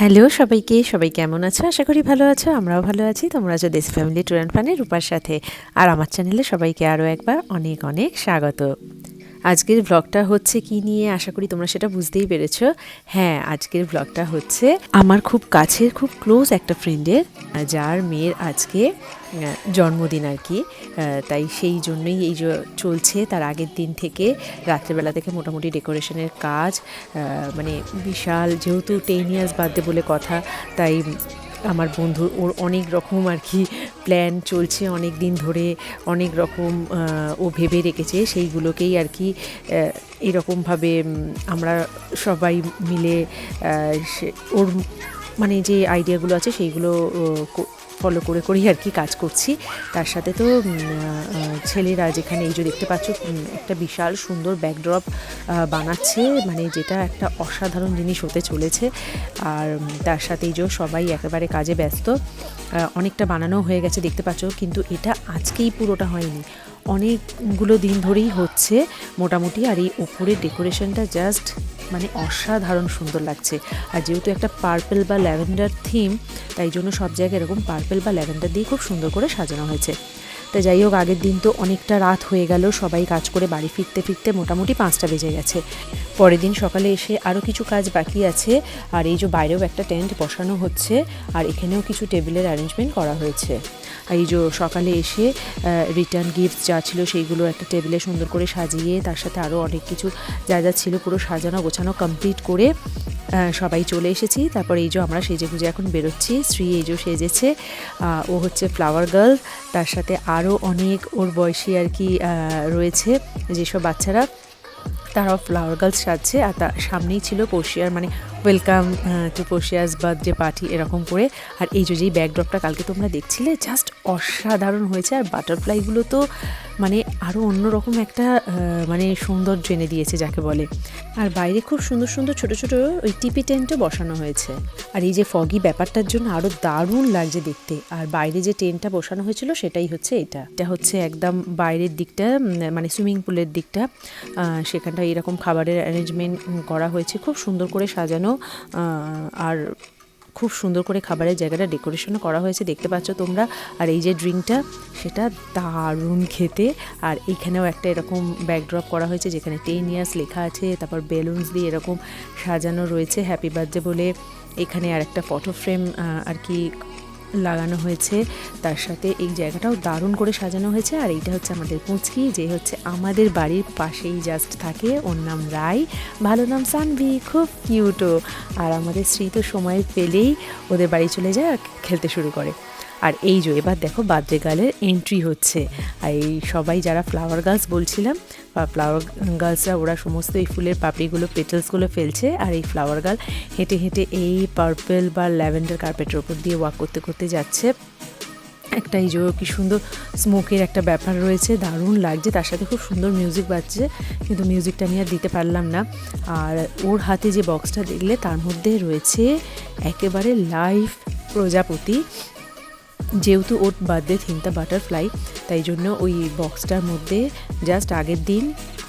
Hello সবাইকে, সবাই কেমন আছো? আশা করি ভালো আছো। আমরাও ভালো আছি। তোমরা আছো দেশি ফ্যামিলি ট্যুর অ্যান্ড ফানের রূপার সাথে। আর আমার চ্যানেলে সবাইকে আরও একবার অনেক অনেক স্বাগত। আজকের ব্লগটা হচ্ছে কি নিয়ে, আশা করি তোমরা সেটা বুঝতেই পেরেছো। হ্যাঁ, আজকের ব্লগটা হচ্ছে আমার খুব কাছের, খুব ক্লোজ একটা ফ্রেন্ডের, যার মেয়ের আজকে জন্মদিন আর কি। তাই সেই জন্যই এই যে চলছে তার আগের দিন থেকে, রাত্রেবেলা থেকে মোটামুটি ডেকোরেশনের কাজ। মানে বিশাল, যেহেতু 10 ইয়ার্স বার্থডে বলে কথা, তাই আমার বন্ধুর ওর অনেক রকম আর কি প্ল্যান চলছে অনেক দিন ধরে, অনেক রকম ও ভেবে রেখেছে, সেইগুলোকেই আর কি এরকমভাবে আমরা সবাই মিলে ওর মানে যে আইডিয়াগুলো আছে সেইগুলো ফলো করে করেই আর কি কাজ করছি। তার সাথে তো ছেলেরা, যেখানে এই যে দেখতে পাচ্ছ একটা বিশাল সুন্দর ব্যাকড্রপ বানাচ্ছে, মানে যেটা একটা অসাধারণ জিনিস হতে চলেছে। আর তার সাথে এই যে সবাই একেবারে কাজে ব্যস্ত, অনেকটা বানানো হয়ে গেছে দেখতে পাচ্ছ, কিন্তু এটা আজকেই পুরোটা হয়নি, অনেকগুলো দিন ধরেই হচ্ছে মোটামুটি। আর এই ওপরের ডেকোরেশনটা জাস্ট মানে অসাধারণ সুন্দর লাগছে। আর যেহেতু একটা পার্পল বা ল্যাভেন্ডার থিম, তাই জন্য সব জায়গায় এরকম পার্পল বা ল্যাভেন্ডার দিয়ে খুব সুন্দর করে সাজানো হয়েছে। তা যাই হোক, আগের দিন তো অনেকটা রাত হয়ে গেল, সবাই কাজ করে বাড়ি ফিরতে ফিরতে মোটামুটি 5টা বেজে গেছে। পরের দিন সকালে এসে আরও কিছু কাজ বাকি আছে। আর এই যে বাইরেও একটা টেন্ট বসানো হচ্ছে, আর এখানেও কিছু টেবিলের অ্যারেঞ্জমেন্ট করা হয়েছে। এই যে সকালে এসে রিটার্ন গিফট যা ছিল সেইগুলো একটা টেবিলে সুন্দর করে সাজিয়ে, তার সাথে আরও অনেক কিছু যা যা ছিল পুরো সাজানো গোছানো কমপ্লিট করে সবাই চলে এসেছি। তারপর এই যে আমরা সেজে গুজে এখন বেরোচ্ছি। শ্রী এই যে সেজেছে, ও হচ্ছে ফ্লাওয়ার গার্ল। তার সাথে আরও অনেক ওর বয়সী আর কি রয়েছে, যেসব বাচ্চারা, তারাও ফ্লাওয়ার গার্লস সাজছে। আর তার সামনেই ছিল পোর্শিয়ার, মানে ওয়েলকাম টু পোর্শিয়াস বার্থডে পার্টি এরকম করে। আর এই যে যেই ব্যাকড্রপটা কালকে তোমরা দেখছিলে, জাস্ট অসাধারণ হয়েছে। আর বাটারফ্লাইগুলো তো মানে আরও অন্যরকম একটা মানে সৌন্দর্য এনে দিয়েছে যাকে বলে। আর বাইরে খুব সুন্দর সুন্দর ছোটো ছোটো ওই টিপি টেন্টও বসানো হয়েছে। আর এই যে ফগি ব্যাপারটার জন্য আরও দারুণ লাগছে দেখতে। আর বাইরে যে টেন্টটা বসানো হয়েছিল সেটাই হচ্ছে এটা হচ্ছে একদম বাইরের দিকটা, মানে সুইমিং পুলের দিকটা, সেখানটা এরকম খাবারের অ্যারেঞ্জমেন্ট করা হয়েছে, খুব সুন্দর করে সাজানো। আর খুব সুন্দর করে খাবারের জায়গাটা ডেকোরেশনও করা হয়েছে দেখতে পাচ্ছ তোমরা। আর এই যে ড্রিঙ্কটা, সেটা দারুণ খেতে। আর এইখানেও একটা এরকম ব্যাকড্রপ করা হয়েছে যেখানে 10 ইয়ার্স লেখা আছে, তারপর বেলুনস দিয়ে এরকম সাজানো রয়েছে হ্যাপি বার্থডে বলে। এখানে আর একটা ফটো ফ্রেম আর কি লাগানো হয়েছে, তার সাথে এই জায়গাটাও দারুণ করে সাজানো হয়েছে। আর এইটা হচ্ছে আমাদের পুঁচকি, যে হচ্ছে আমাদের বাড়ির পাশেই জাস্ট থাকে, ওর নাম রায়, ভালো নাম সানভি, খুব কিউটও। আর আমাদের শ্রী তো সময় পেলেই ওদের বাড়ি চলে যায় আর খেলতে শুরু করে। আর এই যে এবার দেখো বার্থডে গার্লের এন্ট্রি হচ্ছে। আর এই সবাই যারা ফ্লাওয়ার গার্লস বলছিলাম, বা ফ্লাওয়ার গার্লসরা, ওরা সমস্ত এই ফুলের পাপড়িগুলো, পেটেলসগুলো ফেলছে। আর এই ফ্লাওয়ার গার্ল হেঁটে হেঁটে এই পার্পল বা ল্যাভেন্ডার কার্পেটের ওপর দিয়ে ওয়াক করতে করতে যাচ্ছে। একটা এই যে কি সুন্দর স্মোকের একটা ব্যাপার রয়েছে, দারুণ লাগছে। তার সাথে খুব সুন্দর মিউজিক বাজছে, কিন্তু মিউজিকটা আমি আর দিতে পারলাম না। আর ওর হাতে যে বক্সটা দেখলে, তার মধ্যে রয়েছে একেবারে লাইভ প্রজাপতি। যেহেতু ওর বার্থডে থিমটা বাটারফ্লাই, তাই জন্য ওই বক্সটার মধ্যে জাস্ট আগের দিন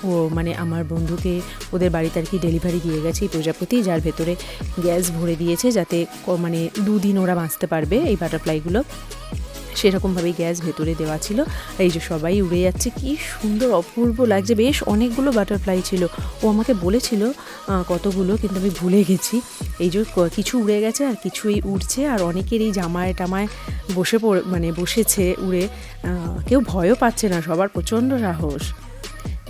ও মানে আমার বন্ধুকে ওদের বাড়িতে আর কি ডেলিভারি দিয়ে গেছে এই প্রজাপতি, যার ভেতরে গ্যাস ভরে দিয়েছে যাতে মানে 2 দিন ওরা বাঁচতে পারবে এই বাটারফ্লাইগুলো, সেরকমভাবেই গ্যাস ভেতরে দেওয়া ছিল। এই যে সবাই উড়ে যাচ্ছে, কি সুন্দর অপূর্ব লাগছে। বেশ অনেকগুলো বাটারফ্লাই ছিল, ও আমাকে বলেছিল কতগুলো, কিন্তু আমি ভুলে গেছি। এই যে কিছু উড়ে গেছে আর কিছুই উড়ছে। আর অনেকের এই জামায় টামায় মানে বসেছে উড়ে, কেউ ভয়ও পাচ্ছে না, সবার প্রচণ্ড সাহস।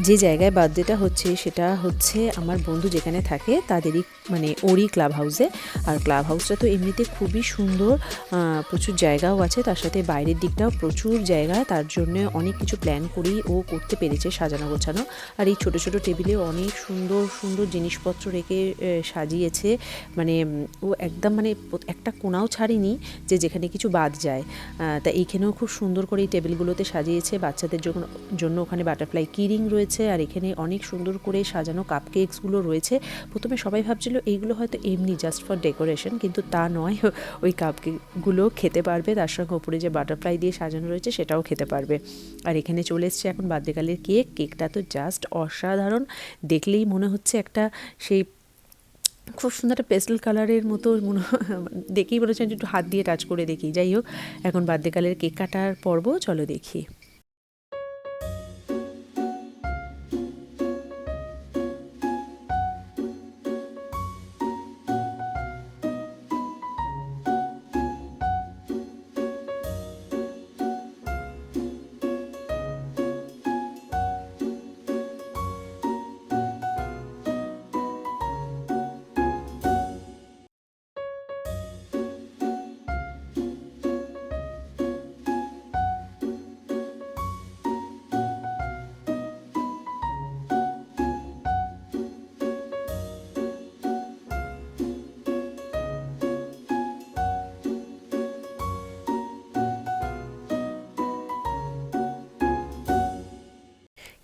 যে জায়গায় বার্থডেটা হচ্ছে সেটা হচ্ছে আমার বন্ধু যেখানে থাকে তাদেরই, মানে ওরই ক্লাব হাউসে। আর ক্লাব হাউসটা তো এমনিতে খুবই সুন্দর, প্রচুর জায়গাও আছে, তার সাথে বাইরের দিকটাও প্রচুর জায়গা, তার জন্য অনেক কিছু প্ল্যান করেই ও করতে পেরেছে সাজানো গোছানো। আর এই ছোটো ছোটো টেবিলে অনেক সুন্দর সুন্দর জিনিসপত্র রেখে সাজিয়েছে, মানে ও একদম মানে একটা কোণাও ছাড়েনি যে যেখানে কিছু বাদ যায়। তা এইখানেও খুব সুন্দর করে এই টেবিলগুলোতে সাজিয়েছে। বাচ্চাদের জন্য ওখানে বাটারফ্লাই কিরিং রয়েছে, আর এখানে অনেক সুন্দর করে সাজানো কাপকেকসগুলো রয়েছে। প্রথমে সবাই ভাবছিল এইগুলো হয়তো এমনি জাস্ট ফর ডেকোরেশন, কিন্তু তা নয়, ওই কাপকেকগুলো খেতে পারবে, তার সঙ্গে ওপরে যে বাটারফ্লাই দিয়ে সাজানো রয়েছে সেটাও খেতে পারবে। আর এখানে চলে এসছে এখন বার্থডে গার্লের কেকটা তো জাস্ট অসাধারণ, দেখলেই মনে হচ্ছে একটা সেই খুব সুন্দর একটা পেস্টেল কালারের মতো দেখেই মনে হচ্ছে একটু হাত দিয়ে টাচ করে দেখি। যাই হোক, এখন বার্থডেকালের কেক কাটার পর্ব, চলো দেখি।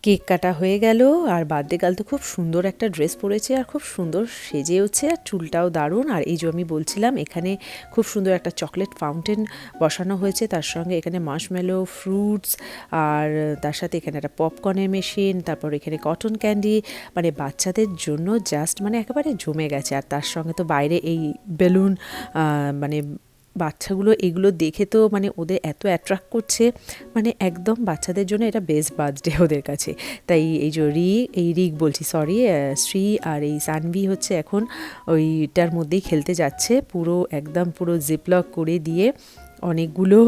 কেক কাটা হয়ে গেল, আর বার্থডে গার্ল তো খুব সুন্দর একটা ড্রেস পরেছে আর খুব সুন্দর সেজেওছে, আর চুলটাও দারুণ। আর এই যে আমি বলছিলাম, এখানে খুব সুন্দর একটা চকলেট ফাউন্টেন বসানো হয়েছে, তার সঙ্গে এখানে মার্শমেলো, ফ্রুটস, আর তার সাথে এখানে একটা পপকর্নের মেশিন, তারপর এখানে কটন ক্যান্ডি, মানে বাচ্চাদের জন্য জাস্ট মানে একেবারে জমে গেছে। আর তার সঙ্গে তো বাইরে এই বেলুন, মানে বাচ্চাগুলো এগুলো দেখে তো মানে ওদের এত অ্যাট্রাক্ট করছে, মানে একদম বাচ্চাদের জন্য এটা বেস্ট বার্থডে ওদের কাছে। তাই এই যে রিক বলছি, সরি, শ্রী আর এই সানভি হচ্ছে এখন ওইটার মধ্যেই খেলতে যাচ্ছে, পুরো একদম পুরো জিপলক করে দিয়ে অনেকগুলো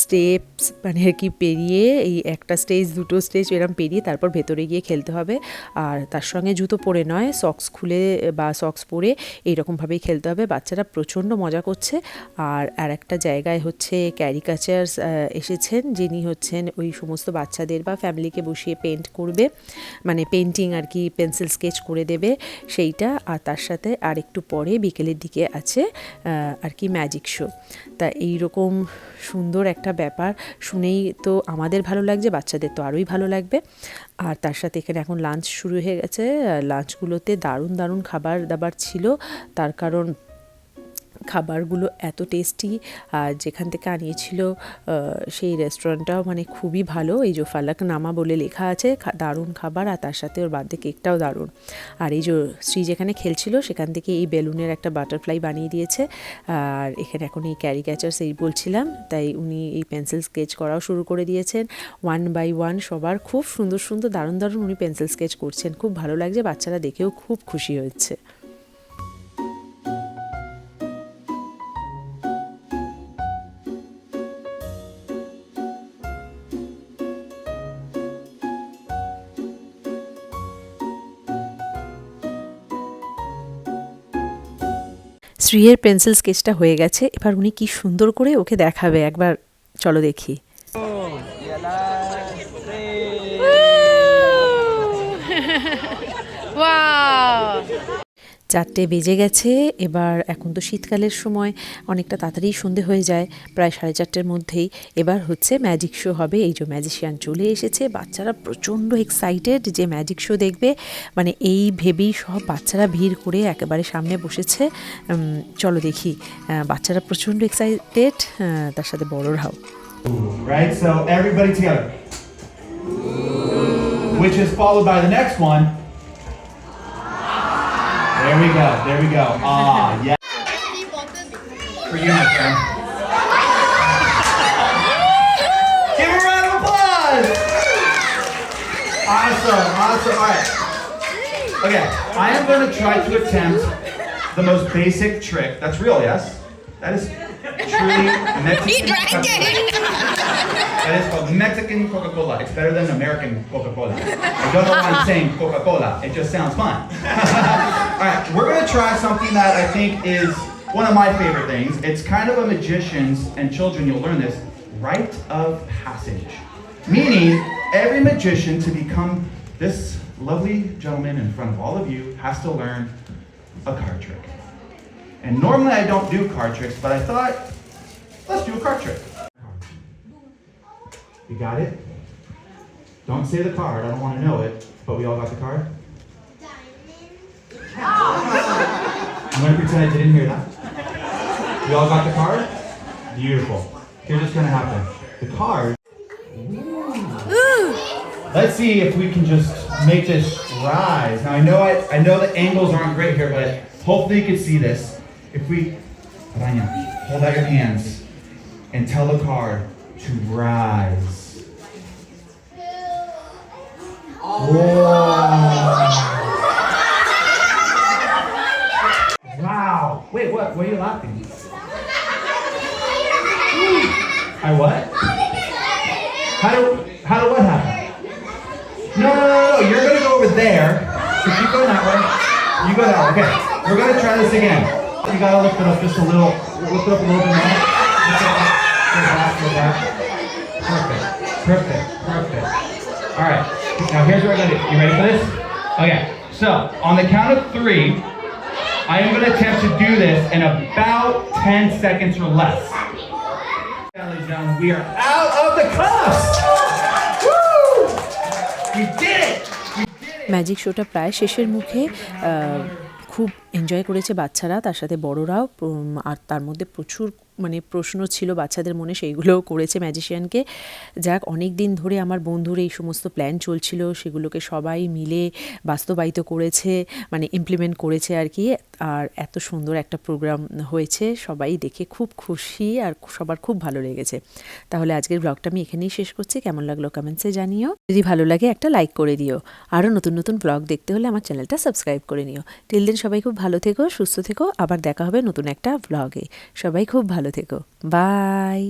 স্টেপস মানে আর কি পেরিয়ে, এই একটা স্টেজ দুটো স্টেজ এরম পেরিয়ে তারপর ভেতরে গিয়ে খেলতে হবে। আর তার সঙ্গে জুতো পরে নয়, সক্স খুলে বা সক্স পরে এইরকমভাবেই খেলতে হবে। বাচ্চারা প্রচণ্ড মজা করছে। আর একটা জায়গায় হচ্ছে ক্যারিকাচার্স এসেছেন, যিনি হচ্ছেন ওই সমস্ত বাচ্চাদের বা ফ্যামিলিকে বসিয়ে পেন্ট করবে, মানে পেন্টিং আর কি, পেন্সিল স্কেচ করে দেবে সেইটা। আর তার সাথে আর একটু পরে বিকেলের দিকে আছে আর কি ম্যাজিক শো। তা এইরকম সুন্দর একটা ব্যাপার শুনেই তো আমাদের ভালো লাগছে, বাচ্চাদের তো আরোই ভালো লাগবে। আর তার সাথে এখানে এখন লাঞ্চ শুরু হয়ে গেছে। লাঞ্চগুলোতে দারুণ দারুণ খাবার দাবার ছিল, তার কারণ খাবারগুলো এত টেস্টি। আর যেখান থেকে আনিয়েছিল সেই রেস্টুরেন্টটাও মানে খুবই ভালো, এই যে ফালাক নামা বলে লেখা আছে, দারুণ খাবার। আর তার সাথে ওর বার্থডে কেকটাও দারুণ। আর এই যে শ্রী যেখানে খেলছিল সেখান থেকে এই বেলুনের একটা বাটারফ্লাই বানিয়ে দিয়েছে। আর এখানে এখন এই ক্যারিক্যাচার সেই বলছিলাম, তাই উনি এই পেন্সিল স্কেচ করাও শুরু করে দিয়েছেন, 1 বাই 1 সবার খুব সুন্দর সুন্দর দারুণ দারুণ উনি পেন্সিল স্কেচ করছেন, খুব ভালো লাগছে, বাচ্চারা দেখেও খুব খুশি হচ্ছে। শ্রীয়ের পেন্সিল স্কেচটা হয়ে গেছে, এবার উনি কি সুন্দর করে ওকে দেখাবে, একবার চলো দেখি। চারটে বেজে গেছে এবার, এখন তো শীতকালের সময় অনেকটা তাড়াতাড়ি সন্ধে হয়ে যায়, প্রায় 4:30-র মধ্যেই। এবার হচ্ছে ম্যাজিক শো হবে, এই যে ম্যাজিশিয়ান চলে এসেছে, বাচ্চারা প্রচণ্ড এক্সাইটেড যে ম্যাজিক শো দেখবে, মানে এই ভেবেই সব বাচ্চারা ভিড় করে একেবারে সামনে বসেছে। চলো দেখি, বাচ্চারা প্রচণ্ড এক্সাইটেড, তার সাথে বড়রাও। Right, so everybody together, which is followed by the next one. There we go, there we go. Ah, yeah. For you, my friend. Give a round of applause. Awesome, awesome. All right. Okay, I am going to try to attempt the most basic trick. That's real, yes? That is truly Mexican. That is called Mexican Coca-Cola. It's better than American Coca-Cola. I don't know why I'm saying Coca-Cola. It just sounds fun. All right, we're going to try something that I think is one of my favorite things. It's kind of a magician's, and children, you'll learn this, rite of passage. Meaning, every magician to become this lovely gentleman in front of all of you has to learn a card trick. And normally I don't do card tricks, but I thought, let's do a card trick. You got it? Don't say the card, I don't want to know it, but we all got the card? I'm going to pretend I didn't hear that. We all got the card? Beautiful. Here's what's going to happen. The card... Let's see if we can just make this rise. Now I know the angles aren't great here, but hopefully you can see this. If we, Rania, hold out your hands and tell the card to rise. Whoa. Wow. Wait, what? Why are you laughing? I what? How do what happen? No. You're gonna go over there. If you go that way, you go that way. Okay. We're gonna try this again. You gotta lift it up just a little. Lift it up a little bit more. Lift it up. Go back. Perfect. All right. Now here's what we're gonna do. You ready for this? Okay. So on the count of 3, I am gonna attempt to do this in about 10 seconds or less. Ladies and gentlemen, we are out of the cuffs! Woo! We did it! Magic শোটা প্রায় শেষের মুখে। খুব enjoy করেছে বাচ্চারা, তার সাথে বড়রাও। আর তার মধ্যে প্রচুর প্রশ্ন ছিল বাচ্চাদের মনে, সেইগুলোও করেছে ম্যাজিশিয়ানকে। যাক, অনেক দিন ধরে আমার বন্ধুর এই সমস্ত প্ল্যান চলছিল, সেগুলোকে সবাই মিলে বাস্তবায়িত করেছে, ইমপ্লিমেন্ট করেছে আর কি। আর এত সুন্দর একটা প্রোগ্রাম হয়েছে, সবাই দেখে খুব খুশি আর সবার খুব ভালো লেগেছে। তাহলে আজকের ব্লগটা আমি এখানেই শেষ করছি। কেমন লাগলো কমেন্টসে জানিও। যদি ভালো লাগে একটা লাইক করে দিও। আরও নতুন ব্লগ দেখতে হলে আমার চ্যানেলটা সাবস্ক্রাইব করে নিও। টিল দেন সবাই খুব ভালো থেকো, সুস্থ থেকো। আবার দেখা হবে নতুন একটা ব্লগে। সবাই খুব ভালো থেকো। বাই।